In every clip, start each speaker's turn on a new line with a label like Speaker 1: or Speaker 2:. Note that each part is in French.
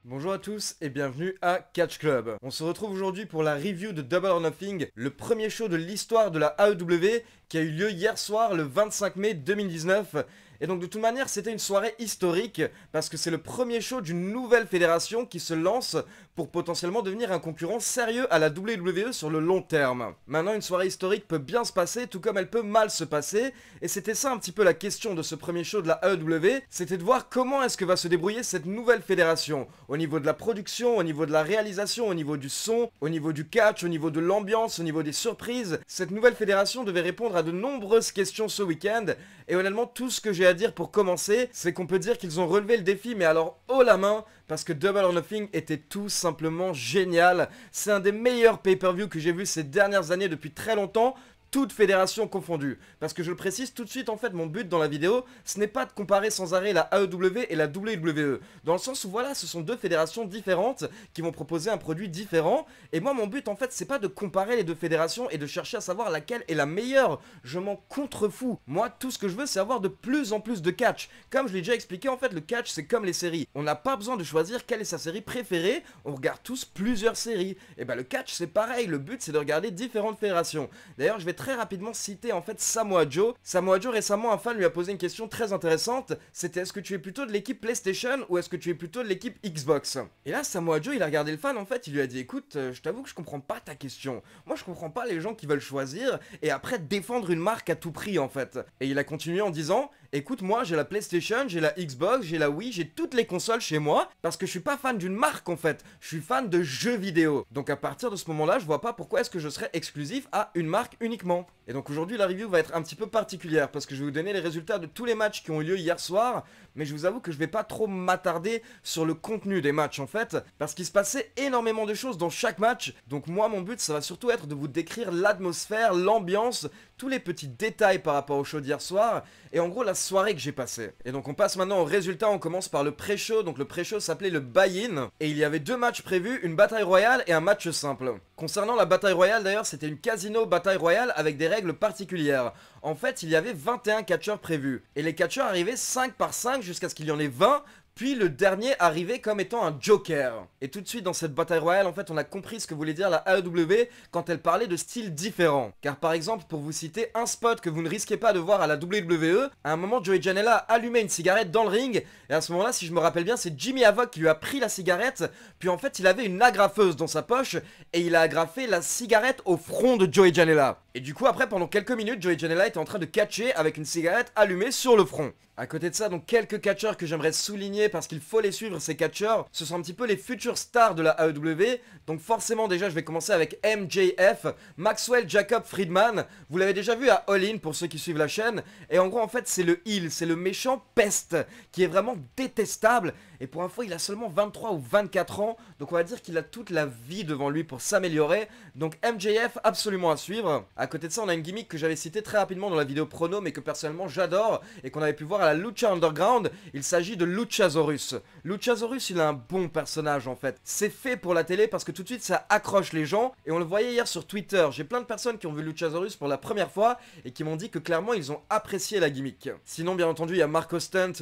Speaker 1: Bonjour à tous et bienvenue à Catch Club. On se retrouve aujourd'hui pour la review de Double or Nothing, le premier show de l'histoire de la AEW qui a eu lieu hier soir le 25 mai 2019. Et donc de toute manière c'était une soirée historique parce que c'est le premier show d'une nouvelle fédération qui se lance pour potentiellement devenir un concurrent sérieux à la WWE sur le long terme. Maintenant une soirée historique peut bien se passer tout comme elle peut mal se passer et c'était ça un petit peu la question de ce premier show de la AEW, c'était de voir comment est-ce que va se débrouiller cette nouvelle fédération au niveau de la production, au niveau de la réalisation, au niveau du son, au niveau du catch, au niveau de l'ambiance, au niveau des surprises. Cette nouvelle fédération devait répondre à de nombreuses questions ce week-end et honnêtement tout ce que j'ai à dire pour commencer, c'est qu'on peut dire qu'ils ont relevé le défi, mais alors haut la main, parce que Double or Nothing était tout simplement génial. C'est un des meilleurs pay-per-view que j'ai vu ces dernières années depuis très longtemps, toute fédération confondue. Parce que je le précise tout de suite, en fait, mon but dans la vidéo, ce n'est pas de comparer sans arrêt la AEW et la WWE. Dans le sens où, voilà, ce sont deux fédérations différentes qui vont proposer un produit différent. Et moi, mon but, en fait, c'est pas de comparer les deux fédérations et de chercher à savoir laquelle est la meilleure. Je m'en contrefous. Moi, tout ce que je veux, c'est avoir de plus en plus de catch. Comme je l'ai déjà expliqué, en fait, le catch, c'est comme les séries. On n'a pas besoin de choisir quelle est sa série préférée. On regarde tous plusieurs séries. Et ben, le catch, c'est pareil. Le but, c'est de regarder différentes fédérations. D'ailleurs, je vais très rapidement citer en fait Samoa Joe. Samoa Joe, récemment, un fan lui a posé une question très intéressante. C'était est-ce que tu es plutôt de l'équipe PlayStation ou est-ce que tu es plutôt de l'équipe Xbox? Et là, Samoa Joe, il a regardé le fan en fait, il lui a dit écoute, je t'avoue que je comprends pas ta question. Moi, je comprends pas les gens qui veulent choisir et après défendre une marque à tout prix en fait. Et il a continué en disant écoute, moi j'ai la PlayStation, j'ai la Xbox, j'ai la Wii, j'ai toutes les consoles chez moi parce que je suis pas fan d'une marque en fait, je suis fan de jeux vidéo. Donc à partir de ce moment-là, je vois pas pourquoi est-ce que je serais exclusif à une marque uniquement. Et donc aujourd'hui la review va être un petit peu particulière parce que je vais vous donner les résultats de tous les matchs qui ont eu lieu hier soir, mais je vous avoue que je vais pas trop m'attarder sur le contenu des matchs en fait, parce qu'il se passait énormément de choses dans chaque match. Donc moi mon but ça va surtout être de vous décrire l'atmosphère, l'ambiance, tous les petits détails par rapport au show d'hier soir et en gros la soirée que j'ai passée. Et donc on passe maintenant aux résultats, on commence par le pré-show. Donc le pré-show s'appelait le buy-in et il y avait deux matchs prévus, une bataille royale et un match simple. Concernant la bataille royale d'ailleurs, c'était une casino bataille royale avec des règles particulières. En fait, il y avait 21 catcheurs prévus et les catcheurs arrivaient 5 par 5 jusqu'à ce qu'il y en ait 20. Puis le dernier arrivait comme étant un joker. Et tout de suite dans cette bataille royale, en fait, on a compris ce que voulait dire la AEW quand elle parlait de styles différents. Car par exemple, pour vous citer un spot que vous ne risquez pas de voir à la WWE, à un moment, Joey Janela a allumé une cigarette dans le ring. Et à ce moment-là, si je me rappelle bien, c'est Jimmy Havoc qui lui a pris la cigarette. Puis en fait, il avait une agrafeuse dans sa poche et il a agrafé la cigarette au front de Joey Janela. Et du coup, après, pendant quelques minutes, Joey Janela était en train de catcher avec une cigarette allumée sur le front. À côté de ça, donc quelques catcheurs que j'aimerais souligner parce qu'il faut les suivre, ces catcheurs, ce sont un petit peu les futurs stars de la AEW. Donc forcément déjà je vais commencer avec MJF, Maxwell Jacob Friedman. Vous l'avez déjà vu à All In pour ceux qui suivent la chaîne. Et en gros en fait c'est le heel, c'est le méchant peste qui est vraiment détestable. Et pour info il a seulement 23 ou 24 ans, donc on va dire qu'il a toute la vie devant lui pour s'améliorer. Donc MJF absolument à suivre. À côté de ça on a une gimmick que j'avais citée très rapidement dans la vidéo prono mais que personnellement j'adore et qu'on avait pu voir à la Lucha Underground. Il s'agit de Luchasaurus. Luchasaurus il a un bon personnage en fait. C'est fait pour la télé parce que tout de suite ça accroche les gens et on le voyait hier sur Twitter. J'ai plein de personnes qui ont vu Luchasaurus pour la première fois et qui m'ont dit que clairement ils ont apprécié la gimmick. Sinon bien entendu il y a Marco Stunt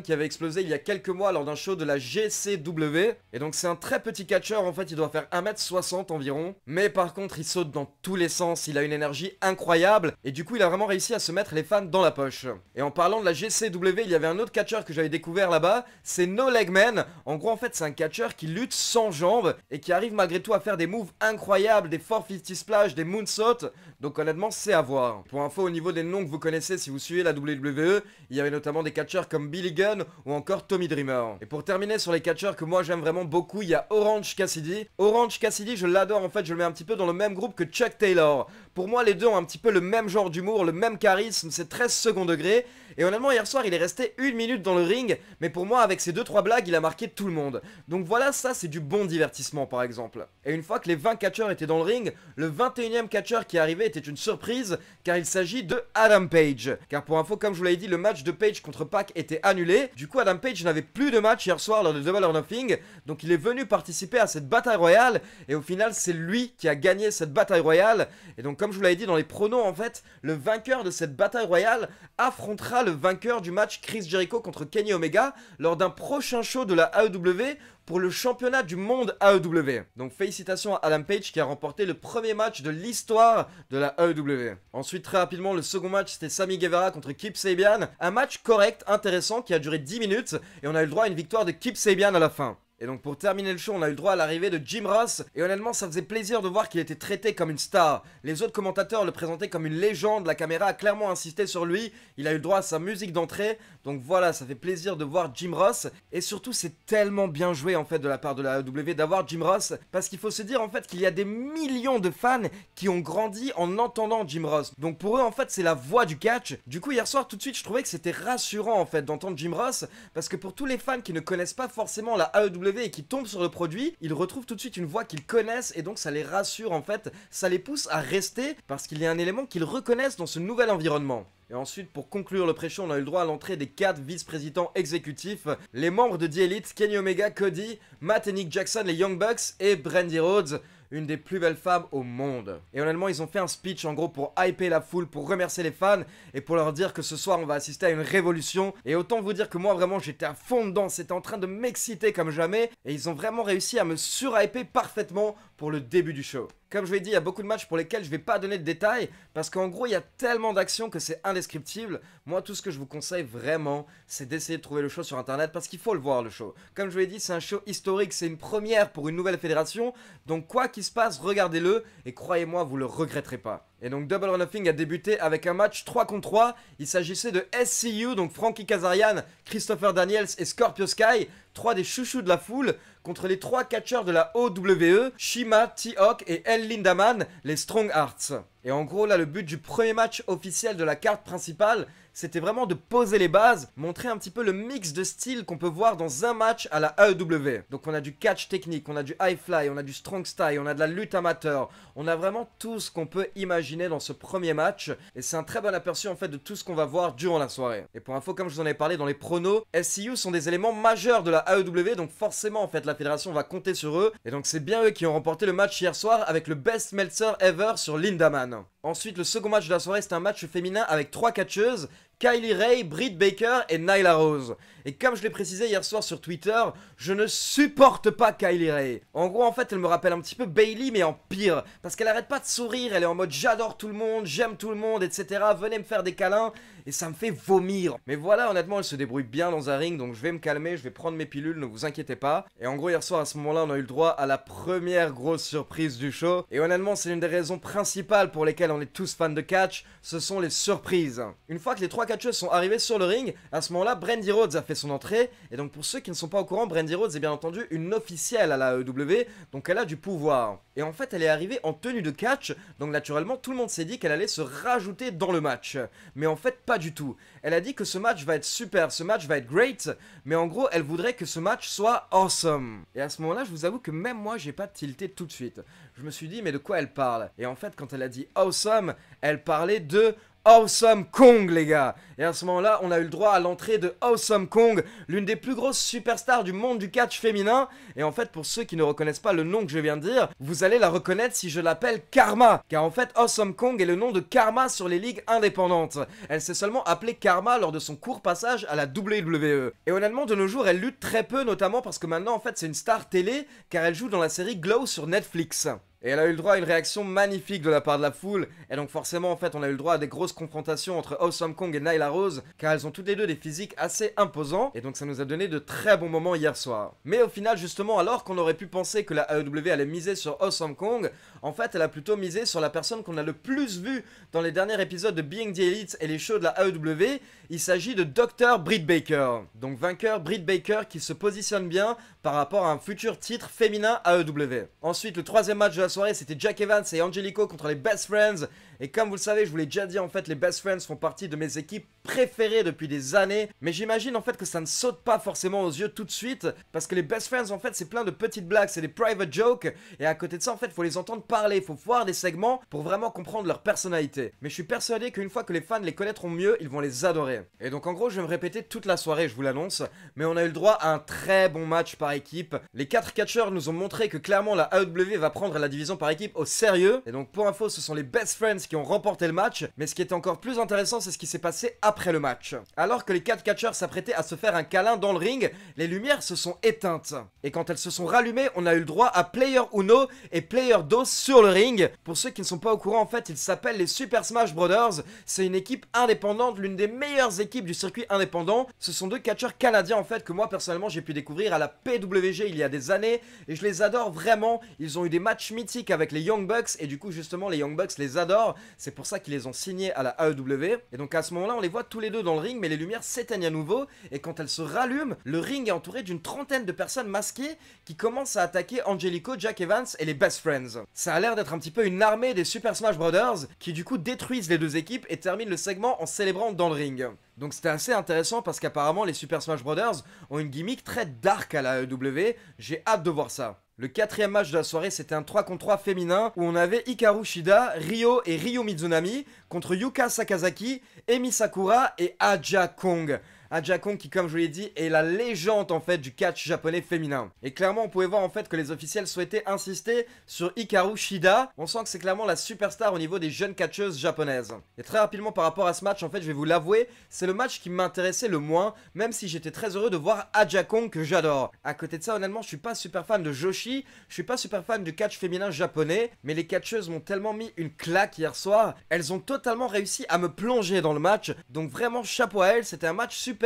Speaker 1: qui avait explosé il y a quelques mois lors d'un show de la GCW. Et donc c'est un très petit catcheur en fait, il doit faire 1m60 environ. Mais par contre il saute dans tous les sens, il a une énergie incroyable et du coup il a vraiment réussi à se mettre les fans dans la poche. Et en parlant de la GCW, il y avait un autre catcheur que j'avais découvert là-bas, c'est No Leg Man. En gros en fait c'est un catcheur qui lutte sans jambes et qui arrive malgré tout à faire des moves incroyables, des 450 splash, des moonsaults. Donc honnêtement c'est à voir. Pour info au niveau des noms que vous connaissez si vous suivez la WWE, il y avait notamment des catcheurs comme Billy Gunn ou encore Tommy Dreamer. Et pour terminer sur les catcheurs que moi j'aime vraiment beaucoup, il y a Orange Cassidy. Orange Cassidy je l'adore en fait, je le mets un petit peu dans le même groupe que Chuck Taylor. Pour moi les deux ont un petit peu le même genre d'humour, le même charisme, c'est très second degré. Et honnêtement hier soir il est resté 1 minute dans le ring, mais pour moi avec ses 2-3 blagues il a marqué tout le monde. Donc voilà, ça c'est du bon divertissement par exemple. Et une fois que les 20 catcheurs étaient dans le ring, le 21e catcheur qui arrivait était une surprise car il s'agit de Adam Page. Car pour info comme je vous l'avais dit, le match de Page contre Pac était annulé. Du coup Adam Page n'avait plus de match hier soir lors de Double or Nothing, donc il est venu participer à cette bataille royale et au final c'est lui qui a gagné cette bataille royale. Et donc comme je je vous l'avais dit dans les pronos, en fait, le vainqueur de cette bataille royale affrontera le vainqueur du match Chris Jericho contre Kenny Omega lors d'un prochain show de la AEW pour le championnat du monde AEW. Donc félicitations à Adam Page qui a remporté le premier match de l'histoire de la AEW. Ensuite, très rapidement, le second match, c'était Sammy Guevara contre Kip Sabian. Un match correct, intéressant, qui a duré 10 minutes, et on a eu le droit à une victoire de Kip Sabian à la fin. Et donc pour terminer le show, on a eu le droit à l'arrivée de Jim Ross, et honnêtement ça faisait plaisir de voir qu'il était traité comme une star. Les autres commentateurs le présentaient comme une légende, la caméra a clairement insisté sur lui, il a eu le droit à sa musique d'entrée, donc voilà, ça fait plaisir de voir Jim Ross, et surtout c'est tellement bien joué en fait de la part de la AEW d'avoir Jim Ross, parce qu'il faut se dire en fait qu'il y a des millions de fans qui ont grandi en entendant Jim Ross. Donc pour eux en fait c'est la voix du catch. Du coup hier soir tout de suite je trouvais que c'était rassurant en fait d'entendre Jim Ross, parce que pour tous les fans qui ne connaissent pas forcément la AEW et qui tombent sur le produit, ils retrouvent tout de suite une voix qu'ils connaissent et donc ça les rassure en fait, ça les pousse à rester parce qu'il y a un élément qu'ils reconnaissent dans ce nouvel environnement. Et ensuite, pour conclure le pré-show, on a eu le droit à l'entrée des 4 vice-présidents exécutifs, les membres de The Elite, Kenny Omega, Cody, Matt et Nick Jackson, les Young Bucks et Brandi Rhodes, une des plus belles femmes au monde. Et honnêtement, ils ont fait un speech en gros pour hyper la foule, pour remercier les fans et pour leur dire que ce soir on va assister à une révolution. Et autant vous dire que moi vraiment j'étais à fond dedans, c'était en train de m'exciter comme jamais. Et ils ont vraiment réussi à me surhyper parfaitement pour le début du show. Comme je vous l'ai dit, il y a beaucoup de matchs pour lesquels je vais pas donner de détails parce qu'en gros il y a tellement d'actions que c'est indescriptible. Moi tout ce que je vous conseille vraiment c'est d'essayer de trouver le show sur internet parce qu'il faut le voir le show. Comme je vous l'ai dit, c'est un show historique, c'est une première pour une nouvelle fédération, donc quoi qu'il se passe, regardez-le et croyez-moi vous le regretterez pas. Et donc Double or Nothing a débuté avec un match 3 contre 3, il s'agissait de SCU, donc Frankie Kazarian, Christopher Daniels et Scorpio Sky, 3 des chouchous de la foule, contre les 3 catcheurs de la OWE, Shima, T-Hawk et El Lindaman, les Strong Hearts. Et en gros là le but du premier match officiel de la carte principale, c'était vraiment de poser les bases, montrer un petit peu le mix de styles qu'on peut voir dans un match à la AEW. Donc on a du catch technique, on a du high fly, on a du strong style, on a de la lutte amateur, on a vraiment tout ce qu'on peut imaginer dans ce premier match, et c'est un très bon aperçu en fait de tout ce qu'on va voir durant la soirée. Et pour info, comme je vous en ai parlé dans les pronos, SCU sont des éléments majeurs de la AEW, donc forcément en fait la fédération va compter sur eux, et donc c'est bien eux qui ont remporté le match hier soir avec le best Meltzer ever sur Lindaman. Ensuite le second match de la soirée, c'était un match féminin avec 3 catcheuses, Kylie Ray, Britt Baker et Nyla Rose. Et comme je l'ai précisé hier soir sur Twitter, je ne supporte pas Kylie Ray. En gros, en fait, elle me rappelle un petit peu Bayley, mais en pire. Parce qu'elle arrête pas de sourire, elle est en mode j'adore tout le monde, j'aime tout le monde, etc. Venez me faire des câlins, et ça me fait vomir. Mais voilà, honnêtement, elle se débrouille bien dans un ring, donc je vais me calmer, je vais prendre mes pilules, ne vous inquiétez pas. Et en gros, hier soir, à ce moment-là, on a eu le droit à la première grosse surprise du show. Et honnêtement, c'est une des raisons principales pour lesquelles on est tous fans de catch, ce sont les surprises. Une fois que les 3 catcheuses sont arrivées sur le ring, à ce moment-là, Brandi Rhodes a fait son entrée. Et donc pour ceux qui ne sont pas au courant, Brandi Rhodes est bien entendu une officielle à la AEW, donc elle a du pouvoir. Et en fait, elle est arrivée en tenue de catch, donc naturellement, tout le monde s'est dit qu'elle allait se rajouter dans le match. Mais en fait, pas du tout. Elle a dit que ce match va être super, ce match va être great, mais en gros, elle voudrait que ce match soit awesome. Et à ce moment-là, je vous avoue que même moi, j'ai pas tilté tout de suite. Je me suis dit, mais de quoi elle parle? Et en fait, quand elle a dit awesome, elle parlait de Awesome Kong, les gars. Et à ce moment-là, on a eu le droit à l'entrée de Awesome Kong, l'une des plus grosses superstars du monde du catch féminin. Et en fait, pour ceux qui ne reconnaissent pas le nom que je viens de dire, vous allez la reconnaître si je l'appelle Karma. Car en fait, Awesome Kong est le nom de Karma sur les ligues indépendantes. Elle s'est seulement appelée Karma lors de son court passage à la WWE. Et honnêtement, de nos jours, elle lutte très peu, notamment parce que maintenant, en fait, c'est une star télé, car elle joue dans la série Glow sur Netflix. Et elle a eu le droit à une réaction magnifique de la part de la foule, et donc forcément en fait on a eu le droit à des grosses confrontations entre Awesome Kong et Nyla Rose, car elles ont toutes les deux des physiques assez imposants, et donc ça nous a donné de très bons moments hier soir. Mais au final justement, alors qu'on aurait pu penser que la AEW allait miser sur Awesome Kong, en fait elle a plutôt misé sur la personne qu'on a le plus vue dans les derniers épisodes de Being the Elite et les shows de la AEW, il s'agit de Dr. Britt Baker. Donc vainqueur Britt Baker qui se positionne bien par rapport à un futur titre féminin AEW. Ensuite le troisième match de la soirée, c'était Jack Evans et Angelico contre les Best Friends. Et comme vous le savez, je vous l'ai déjà dit, en fait, les Best Friends font partie de mes équipes préférées depuis des années. Mais j'imagine en fait que ça ne saute pas forcément aux yeux tout de suite, parce que les Best Friends, en fait, c'est plein de petites blagues, c'est des private jokes. Et à côté de ça, en fait, faut les entendre parler, faut voir des segments pour vraiment comprendre leur personnalité. Mais je suis persuadé qu'une fois que les fans les connaîtront mieux, ils vont les adorer. Et donc en gros, je vais me répéter toute la soirée, je vous l'annonce. Mais on a eu le droit à un très bon match par équipe. Les 4 catcheurs nous ont montré que clairement la AEW va prendre la division par équipe au sérieux. Et donc pour info, ce sont les Best Friends qui ont remporté le match, mais ce qui était encore plus intéressant, c'est ce qui s'est passé après le match. Alors que les 4 catcheurs s'apprêtaient à se faire un câlin dans le ring, les lumières se sont éteintes. Et quand elles se sont rallumées, on a eu le droit à Player Uno et Player 2 sur le ring. Pour ceux qui ne sont pas au courant, en fait, ils s'appellent les Super Smash Brothers. C'est une équipe indépendante, l'une des meilleures équipes du circuit indépendant. Ce sont 2 catcheurs canadiens, en fait, que moi, personnellement, j'ai pu découvrir à la PWG il y a des années. Et je les adore vraiment. Ils ont eu des matchs mythiques avec les Young Bucks. Et du coup, justement, les Young Bucks les adorent. C'est pour ça qu'ils les ont signés à la AEW. Et donc, à ce moment-là, on les voit tous les deux dans le ring, mais les lumières s'éteignent à nouveau. Et quand elles se rallument, le ring est entouré d'une trentaine de personnes masquées qui commencent à attaquer Angelico, Jack Evans et les Best Friends. Ça a l'air d'être un petit peu une armée des Super Smash Brothers qui du coup détruisent les 2 équipes et terminent le segment en célébrant dans le ring. Donc c'était assez intéressant parce qu'apparemment les Super Smash Brothers ont une gimmick très dark à la AEW. J'ai hâte de voir ça. Le 4e match de la soirée, c'était un 3 contre 3 féminin où on avait Hikaru Shida, Ryo et Ryu Mizunami contre Yuka Sakazaki, Emi Sakura et Aja Kong. Aja Kong qui, comme je vous l'ai dit, est la légende en fait du catch japonais féminin. Et clairement on pouvait voir en fait que les officiels souhaitaient insister sur Hikaru Shida. On sent que c'est clairement la superstar au niveau des jeunes catcheuses japonaises. Et très rapidement par rapport à ce match, en fait je vais vous l'avouer, c'est le match qui m'intéressait le moins, même si j'étais très heureux de voir Aja Kong que j'adore. À côté de ça, honnêtement, je suis pas super fan de Joshi, je suis pas super fan du catch féminin japonais, mais les catcheuses m'ont tellement mis une claque hier soir, elles ont totalement réussi à me plonger dans le match, donc vraiment chapeau à elles, c'était un match super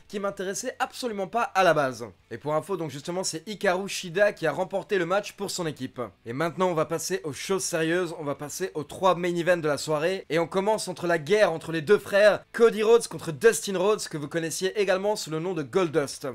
Speaker 1: qui m'intéressait absolument pas à la base. Et pour info, donc justement c'est Hikaru Shida qui a remporté le match pour son équipe. Et maintenant on va passer aux choses sérieuses, on va passer aux 3 main events de la soirée. Et on commence entre la guerre entre les 2 frères, Cody Rhodes contre Dustin Rhodes, que vous connaissiez également sous le nom de Goldust.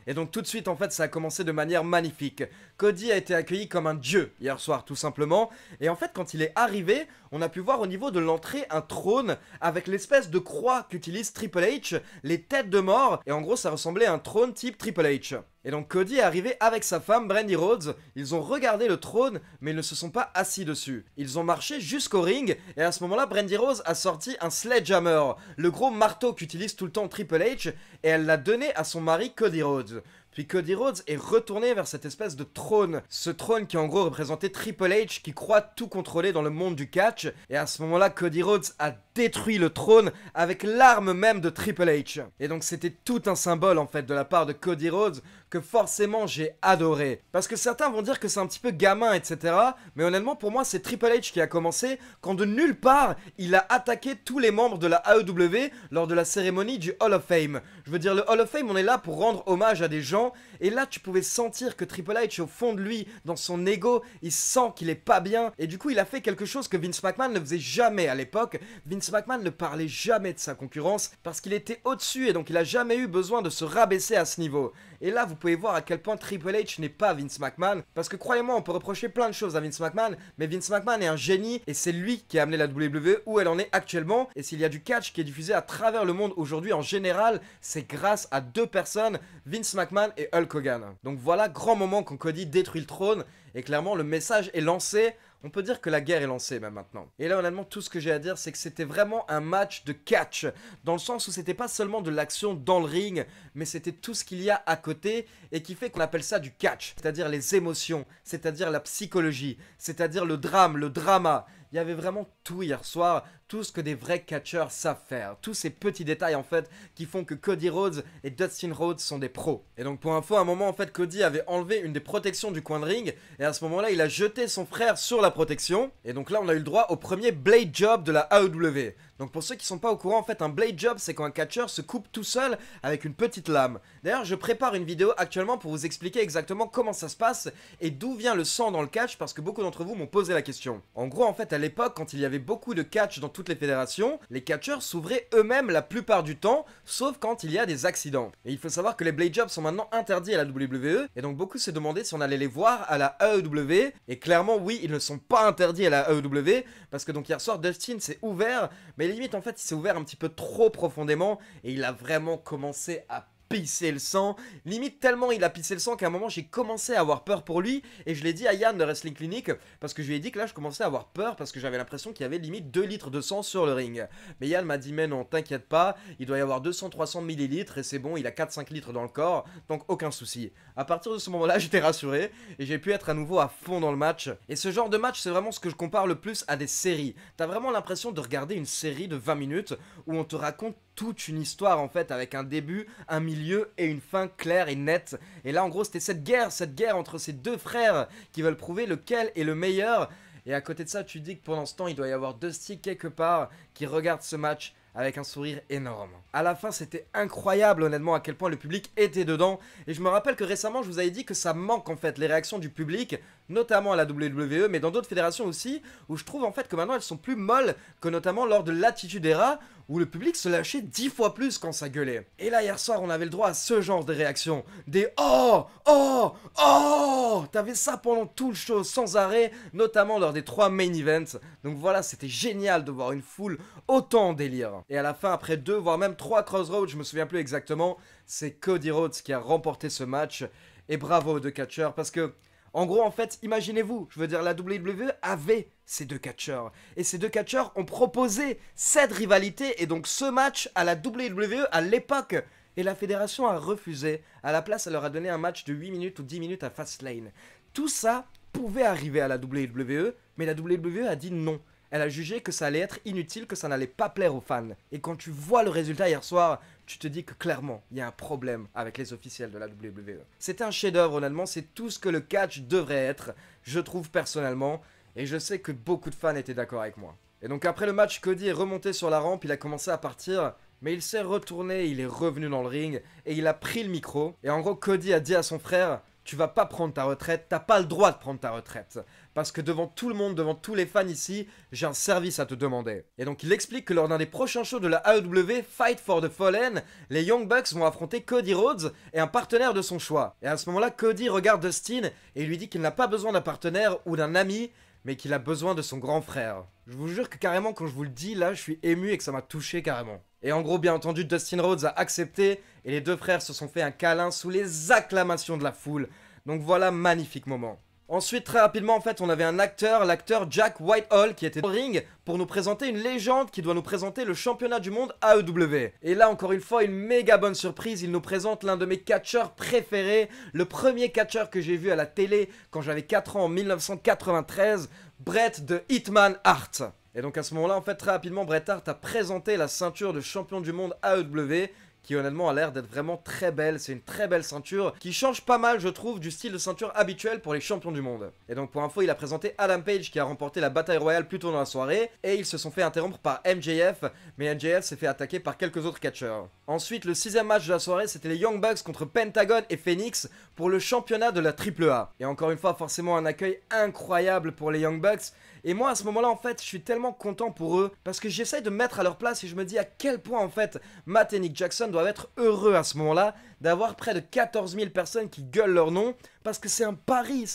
Speaker 1: Et donc tout de suite en fait ça a commencé de manière magnifique. Cody a été accueilli comme un dieu hier soir tout simplement. Et en fait quand il est arrivé, on a pu voir au niveau de l'entrée un trône avec l'espèce de croix qu'utilise Triple H, les têtes de mort. Et en gros ça ressemblait à un trône type Triple H. Et donc Cody est arrivé avec sa femme Brandi Rhodes, ils ont regardé le trône mais ils ne se sont pas assis dessus. Ils ont marché jusqu'au ring et à ce moment là Brandi Rhodes a sorti un sledgehammer, le gros marteau qu'utilise tout le temps Triple H, et elle l'a donné à son mari Cody Rhodes. Puis Cody Rhodes est retourné vers cette espèce de trône. Ce trône qui en gros représentait Triple H qui croit tout contrôler dans le monde du catch. Et à ce moment-là, Cody Rhodes a détruit le trône avec l'arme même de Triple H. Et donc c'était tout un symbole en fait de la part de Cody Rhodes que forcément j'ai adoré. Parce que certains vont dire que c'est un petit peu gamin, etc. Mais honnêtement pour moi c'est Triple H qui a commencé quand de nulle part il a attaqué tous les membres de la AEW lors de la cérémonie du Hall of Fame. Je veux dire le Hall of Fame on est là pour rendre hommage à des gens. Et là tu pouvais sentir que Triple H au fond de lui, dans son ego, il sent qu'il est pas bien. Et du coup il a fait quelque chose que Vince McMahon ne faisait jamais à l'époque. Vince McMahon ne parlait jamais de sa concurrence parce qu'il était au-dessus et donc il a jamais eu besoin de se rabaisser à ce niveau. Et là vous pouvez voir à quel point Triple H n'est pas Vince McMahon. Parce que croyez-moi on peut reprocher plein de choses à Vince McMahon, mais Vince McMahon est un génie et c'est lui qui a amené la WWE où elle en est actuellement. Et s'il y a du catch qui est diffusé à travers le monde aujourd'hui en général, c'est grâce à 2 personnes, Vince McMahon et Hulk Hogan. Donc voilà, grand moment quand Cody détruit le trône et clairement le message est lancé. On peut dire que la guerre est lancée même maintenant. Et là honnêtement tout ce que j'ai à dire c'est que c'était vraiment un match de catch. Dans le sens où c'était pas seulement de l'action dans le ring, mais c'était tout ce qu'il y a à côté et qui fait qu'on appelle ça du catch. C'est-à-dire les émotions, c'est-à-dire la psychologie, c'est-à-dire le drame, le drama. Il y avait vraiment tout hier soir, tout ce que des vrais catcheurs savent faire. Tous ces petits détails en fait qui font que Cody Rhodes et Dustin Rhodes sont des pros. Et donc pour info, à un moment en fait Cody avait enlevé une des protections du coin de ring et à ce moment là il a jeté son frère sur la protection. Et donc là on a eu le droit au premier blade job de la AEW. Donc pour ceux qui sont pas au courant en fait un blade job c'est quand un catcheur se coupe tout seul avec une petite lame. D'ailleurs je prépare une vidéo actuellement pour vous expliquer exactement comment ça se passe et d'où vient le sang dans le catch parce que beaucoup d'entre vous m'ont posé la question. En gros en fait à l'époque quand il y avait beaucoup de catch dans toutes les fédérations, les catcheurs s'ouvraient eux-mêmes la plupart du temps sauf quand il y a des accidents. Et il faut savoir que les blade jobs sont maintenant interdits à la WWE et donc beaucoup se demandaient si on allait les voir à la AEW et clairement oui ils ne sont pas interdits à la AEW parce que donc hier soir Dustin s'est ouvert mais limite en fait il s'est ouvert un petit peu trop profondément et il a vraiment commencé à pissé le sang, limite tellement il a pissé le sang qu'à un moment j'ai commencé à avoir peur pour lui, et je l'ai dit à Yann de Wrestling Clinic, parce que je lui ai dit que là je commençais à avoir peur, parce que j'avais l'impression qu'il y avait limite 2 litres de sang sur le ring. Mais Yann m'a dit mais non, t'inquiète pas, il doit y avoir 200-300 millilitres, et c'est bon, il a 4-5 litres dans le corps, donc aucun souci. À partir de ce moment-là, j'étais rassuré, et j'ai pu être à nouveau à fond dans le match, et ce genre de match c'est vraiment ce que je compare le plus à des séries. T'as vraiment l'impression de regarder une série de 20 minutes, où on te raconte toute une histoire en fait, avec un début, un milieu et une fin claire et nette. Et là en gros c'était cette guerre entre ces deux frères qui veulent prouver lequel est le meilleur. Et à côté de ça tu dis que pendant ce temps il doit y avoir Dusty quelque part qui regarde ce match avec un sourire énorme. À la fin c'était incroyable honnêtement à quel point le public était dedans. Et je me rappelle que récemment je vous avais dit que ça manque en fait les réactions du public, notamment à la WWE mais dans d'autres fédérations aussi, où je trouve en fait que maintenant elles sont plus molles que notamment lors de l'Attitude Era, où le public se lâchait 10 fois plus quand ça gueulait. Et là hier soir on avait le droit à ce genre de réactions, des oh, oh, oh. T'avais ça pendant tout le show sans arrêt, notamment lors des 3 main events. Donc voilà, c'était génial de voir une foule autant en délire. Et à la fin, après 2 voire même 3 Crossroads, je me souviens plus exactement, c'est Cody Rhodes qui a remporté ce match. Et bravo aux deux catcheurs, parce que en gros, en fait, imaginez-vous, je veux dire, la WWE avait ces deux catcheurs. Et ces deux catcheurs ont proposé cette rivalité et donc ce match à la WWE à l'époque. Et la fédération a refusé. À la place, elle leur a donné un match de 8 minutes ou 10 minutes à Fastlane. Tout ça pouvait arriver à la WWE, mais la WWE a dit non. Elle a jugé que ça allait être inutile, que ça n'allait pas plaire aux fans. Et quand tu vois le résultat hier soir, tu te dis que clairement, il y a un problème avec les officiels de la WWE. C'était un chef-d'œuvre, honnêtement, c'est tout ce que le catch devrait être, je trouve personnellement, et je sais que beaucoup de fans étaient d'accord avec moi. Et donc après le match, Cody est remonté sur la rampe, il a commencé à partir, mais il s'est retourné, il est revenu dans le ring, et il a pris le micro. Et en gros, Cody a dit à son frère: tu vas pas prendre ta retraite, t'as pas le droit de prendre ta retraite. Parce que devant tout le monde, devant tous les fans ici, j'ai un service à te demander. Et donc il explique que lors d'un des prochains shows de la AEW, Fight for the Fallen, les Young Bucks vont affronter Cody Rhodes et un partenaire de son choix. Et à ce moment-là, Cody regarde Dustin et lui dit qu'il n'a pas besoin d'un partenaire ou d'un ami, mais qu'il a besoin de son grand frère. Je vous jure que carrément quand je vous le dis, là je suis ému et que ça m'a touché carrément. Et en gros, bien entendu, Dustin Rhodes a accepté et les deux frères se sont fait un câlin sous les acclamations de la foule. Donc voilà, magnifique moment. Ensuite, très rapidement, en fait, on avait un acteur, l'acteur Jack Whitehall, qui était au ring pour nous présenter une légende qui doit nous présenter le championnat du monde AEW. Et là, encore une fois, une méga bonne surprise, il nous présente l'un de mes catcheurs préférés, le premier catcheur que j'ai vu à la télé quand j'avais 4 ans en 1993, Bret the Hitman Hart. Et donc à ce moment-là, en fait, très rapidement, Bret Hart a présenté la ceinture de champion du monde AEW, qui honnêtement a l'air d'être vraiment très belle. C'est une très belle ceinture qui change pas mal, je trouve, du style de ceinture habituel pour les champions du monde. Et donc pour info, il a présenté Adam Page qui a remporté la bataille royale plus tôt dans la soirée, et ils se sont fait interrompre par MJF, mais MJF s'est fait attaquer par quelques autres catcheurs. Ensuite, le 6ème match de la soirée, c'était les Young Bucks contre Pentagon et Phoenix pour le championnat de la AAA. Et encore une fois, forcément un accueil incroyable pour les Young Bucks. Et moi à ce moment-là en fait je suis tellement content pour eux parce que j'essaye de me mettre à leur place et je me dis à quel point en fait Matt et Nick Jackson doivent être heureux à ce moment-là d'avoir près de 14 000 personnes qui gueulent leur nom parce que c'est un pari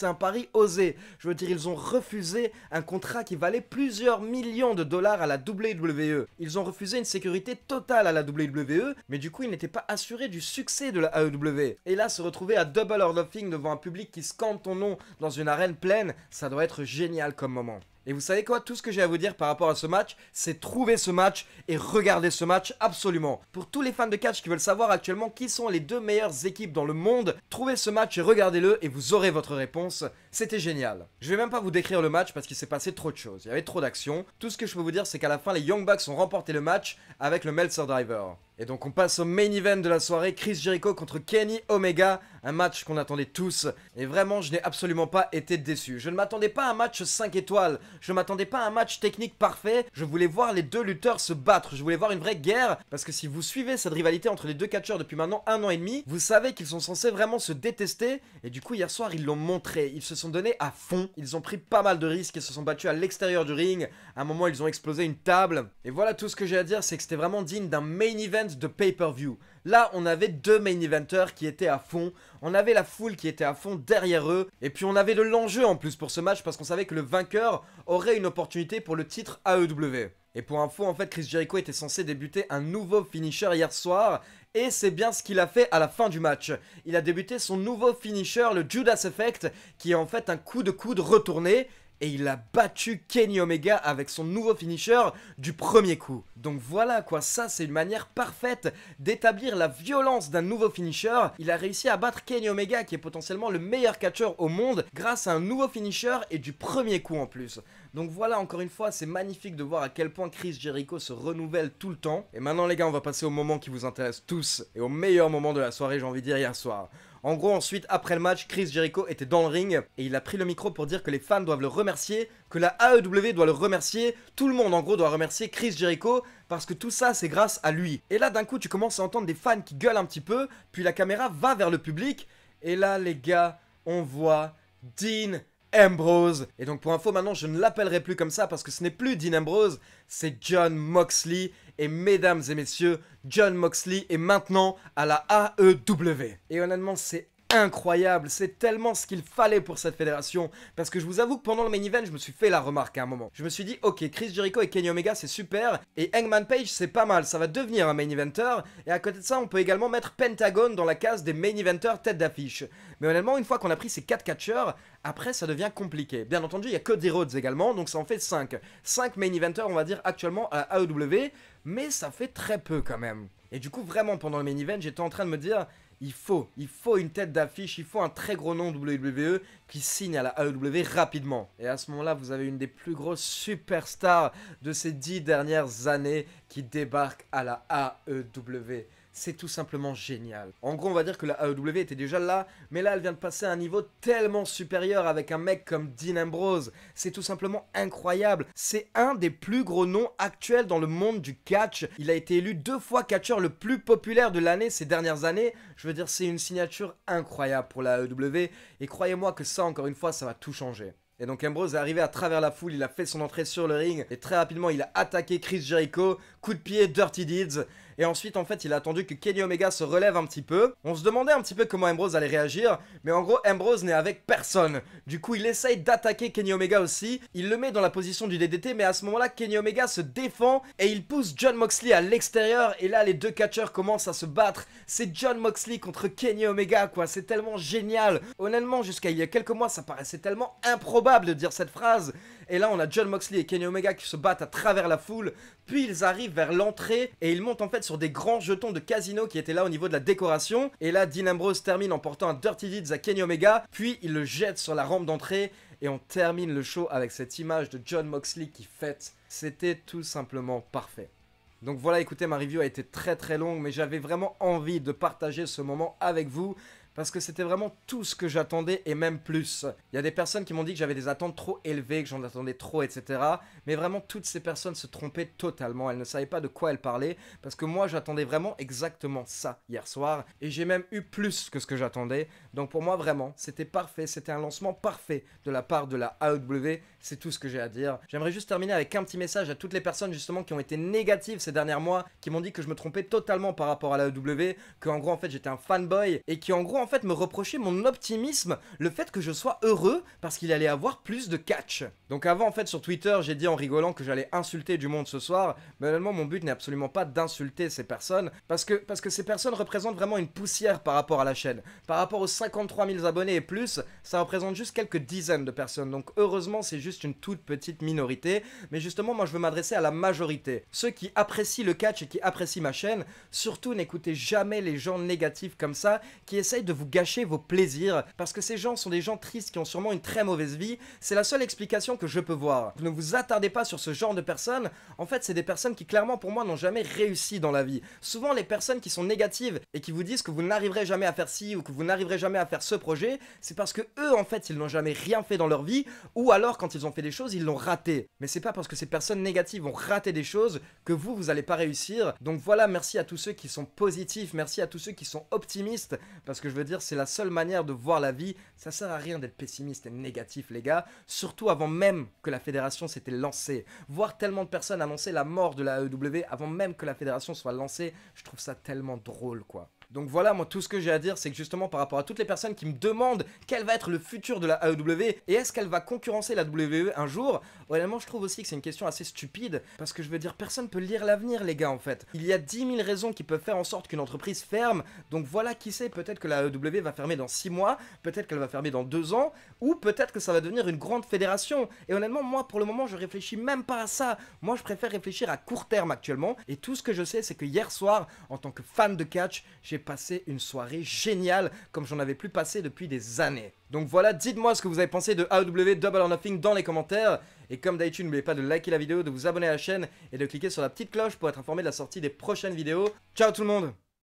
Speaker 1: osé. Je veux dire, ils ont refusé un contrat qui valait plusieurs millions de dollars à la WWE. Ils ont refusé une sécurité totale à la WWE, mais du coup ils n'étaient pas assurés du succès de la AEW. Et là, se retrouver à Double or Nothing devant un public qui scande ton nom dans une arène pleine, ça doit être génial comme moment. Et vous savez quoi, tout ce que j'ai à vous dire par rapport à ce match, c'est trouver ce match et regarder ce match absolument. Pour tous les fans de catch qui veulent savoir actuellement qui sont les 2 meilleures équipes dans le monde, trouvez ce match et regardez-le et vous aurez votre réponse. C'était génial. Je vais même pas vous décrire le match parce qu'il s'est passé trop de choses, il y avait trop d'actions. Tout ce que je peux vous dire, c'est qu'à la fin, les Young Bucks ont remporté le match avec le Meltzer Driver. Et donc on passe au main event de la soirée, Chris Jericho contre Kenny Omega, un match qu'on attendait tous, et vraiment je n'ai absolument pas été déçu. Je ne m'attendais pas à un match 5 étoiles, je ne m'attendais pas à un match technique parfait, je voulais voir les deux lutteurs se battre, je voulais voir une vraie guerre, parce que si vous suivez cette rivalité entre les deux catcheurs depuis maintenant 1 an et demi, vous savez qu'ils sont censés vraiment se détester, et du coup hier soir ils l'ont montré, ils se sont donnés à fond, ils ont pris pas mal de risques et se sont battus à l'extérieur du ring, à un moment ils ont explosé une table, et voilà tout ce que j'ai à dire, c'est que c'était vraiment digne d'un main event de pay-per-view. Là, on avait 2 main eventers qui étaient à fond, on avait la foule qui était à fond derrière eux, et puis on avait de l'enjeu en plus pour ce match parce qu'on savait que le vainqueur aurait une opportunité pour le titre AEW. Et pour info, en fait, Chris Jericho était censé débuter un nouveau finisher hier soir, Et c'est bien ce qu'il a fait à la fin du match. Il a débuté son nouveau finisher, le Judas Effect, qui est en fait un coup de coude retourné. Et il a battu Kenny Omega avec son nouveau finisher du premier coup. Donc voilà quoi, ça c'est une manière parfaite d'établir la violence d'un nouveau finisher. Il a réussi à battre Kenny Omega qui est potentiellement le meilleur catcheur au monde grâce à un nouveau finisher et du premier coup en plus. Donc voilà, encore une fois, c'est magnifique de voir à quel point Chris Jericho se renouvelle tout le temps. Et maintenant les gars, on va passer au moment qui vous intéresse tous et au meilleur moment de la soirée, j'ai envie de dire hier soir. En gros, ensuite, après le match, Chris Jericho était dans le ring et il a pris le micro pour dire que les fans doivent le remercier, que la AEW doit le remercier, tout le monde en gros doit remercier Chris Jericho parce que tout ça c'est grâce à lui. Et là d'un coup tu commences à entendre des fans qui gueulent un petit peu, puis la caméra va vers le public et là les gars, on voit Dean Ambrose. Et donc pour info maintenant je ne l'appellerai plus comme ça parce que ce n'est plus Dean Ambrose, c'est Jon Moxley. Et mesdames et messieurs, Jon Moxley est maintenant à la AEW. Et honnêtement c'est incroyable, c'est tellement ce qu'il fallait pour cette fédération. Parce que je vous avoue que pendant le main event je me suis fait la remarque à un moment. Je me suis dit ok, Chris Jericho et Kenny Omega c'est super. Et Hangman Page c'est pas mal, ça va devenir un main eventer. Et à côté de ça on peut également mettre Pentagon dans la case des main eventers tête d'affiche. Mais honnêtement une fois qu'on a pris ces 4 catcheurs, après ça devient compliqué. Bien entendu il y a Cody Rhodes également, donc ça en fait 5. 5 main eventers on va dire actuellement à la AEW. Mais ça fait très peu quand même. Et du coup vraiment pendant le main event j'étais en train de me dire il faut une tête d'affiche, il faut un très gros nom WWE qui signe à la AEW rapidement. Et à ce moment-là, vous avez une des plus grosses superstars de ces 10 dernières années qui débarque à la AEW. C'est tout simplement génial. En gros, on va dire que la AEW était déjà là, mais là, elle vient de passer à un niveau tellement supérieur avec un mec comme Dean Ambrose. C'est tout simplement incroyable. C'est un des plus gros noms actuels dans le monde du catch. Il a été élu 2 fois catcheur le plus populaire de l'année ces dernières années. Je veux dire, c'est une signature incroyable pour la AEW. Et croyez-moi que ça, encore une fois, ça va tout changer. Et donc Ambrose est arrivé à travers la foule, il a fait son entrée sur le ring et très rapidement il a attaqué Chris Jericho, coup de pied, Dirty Deeds. Et ensuite en fait il a attendu que Kenny Omega se relève un petit peu. On se demandait un petit peu comment Ambrose allait réagir, mais en gros Ambrose n'est avec personne. Du coup il essaye d'attaquer Kenny Omega aussi, il le met dans la position du DDT, mais à ce moment là Kenny Omega se défend et il pousse Jon Moxley à l'extérieur. Et là les deux catcheurs commencent à se battre, c'est Jon Moxley contre Kenny Omega quoi, c'est tellement génial. Honnêtement jusqu'à il y a quelques mois ça paraissait tellement improbable de dire cette phrase. Et là on a Jon Moxley et Kenny Omega qui se battent à travers la foule, puis ils arrivent vers l'entrée et ils montent en fait sur des grands jetons de casino qui étaient là au niveau de la décoration. Et là Dean Ambrose termine en portant un Dirty Deeds à Kenny Omega, puis il le jette sur la rampe d'entrée et on termine le show avec cette image de Jon Moxley qui fête. C'était tout simplement parfait. Donc voilà, écoutez, ma review a été très longue, mais j'avais vraiment envie de partager ce moment avec vous parce que c'était vraiment tout ce que j'attendais et même plus. Il y a des personnes qui m'ont dit que j'avais des attentes trop élevées, que j'en attendais trop, etc. Mais vraiment, toutes ces personnes se trompaient totalement. Elles ne savaient pas de quoi elles parlaient parce que moi, j'attendais vraiment exactement ça hier soir. Et j'ai même eu plus que ce que j'attendais. Donc pour moi, vraiment, c'était parfait. C'était un lancement parfait de la part de la AEW. C'est tout ce que j'ai à dire. J'aimerais juste terminer avec un petit message à toutes les personnes justement qui ont été négatives ces derniers mois, qui m'ont dit que je me trompais totalement par rapport à la AEW, qu'en gros en fait j'étais un fanboy et qui en gros en fait me reprochaient mon optimisme, le fait que je sois heureux parce qu'il allait avoir plus de catch. Donc avant en fait sur Twitter j'ai dit en rigolant que j'allais insulter du monde ce soir, mais honnêtement mon but n'est absolument pas d'insulter ces personnes parce que ces personnes représentent vraiment une poussière par rapport à la chaîne. Par rapport aux 53 000 abonnés et plus, ça représente juste quelques dizaines de personnes. Donc heureusement c'est juste une toute petite minorité, mais justement moi je veux m'adresser à la majorité. Ceux qui apprécient le catch et qui apprécient ma chaîne, surtout n'écoutez jamais les gens négatifs comme ça qui essayent de vous gâcher vos plaisirs, parce que ces gens sont des gens tristes qui ont sûrement une très mauvaise vie. C'est la seule explication que je peux voir. Ne vous attardez pas sur ce genre de personnes. En fait c'est des personnes qui clairement pour moi n'ont jamais réussi dans la vie. Souvent les personnes qui sont négatives et qui vous disent que vous n'arriverez jamais à faire ci ou que vous n'arriverez jamais à faire ce projet, c'est parce que eux en fait ils n'ont jamais rien fait dans leur vie, ou alors quand ils ont fait des choses ils l'ont raté. Mais c'est pas parce que ces personnes négatives ont raté des choses que vous allez pas réussir. Donc voilà, merci à tous ceux qui sont positifs, merci à tous ceux qui sont optimistes, parce que je veux dire c'est la seule manière de voir la vie. Ça sert à rien d'être pessimiste et négatif les gars, surtout avant même que la fédération s'était lancée. Voir tellement de personnes annoncer la mort de la AEW avant même que la fédération soit lancée, je trouve ça tellement drôle quoi. Donc voilà, moi tout ce que j'ai à dire, c'est que justement par rapport à toutes les personnes qui me demandent quel va être le futur de la AEW et est-ce qu'elle va concurrencer la WWE un jour, honnêtement je trouve aussi que c'est une question assez stupide, parce que je veux dire, personne peut lire l'avenir les gars en fait. Il y a 10 000 raisons qui peuvent faire en sorte qu'une entreprise ferme, donc voilà, qui sait, peut-être que la AEW va fermer dans 6 mois, peut-être qu'elle va fermer dans 2 ans, ou peut-être que ça va devenir une grande fédération. Et honnêtement, moi pour le moment je réfléchis même pas à ça, moi je préfère réfléchir à court terme actuellement, et tout ce que je sais c'est que hier soir, en tant que fan de catch, j'ai passé une soirée géniale comme j'en avais plus passé depuis des années. Donc voilà, dites-moi ce que vous avez pensé de AEW Double or Nothing dans les commentaires. Et comme d'habitude, n'oubliez pas de liker la vidéo, de vous abonner à la chaîne et de cliquer sur la petite cloche pour être informé de la sortie des prochaines vidéos. Ciao tout le monde!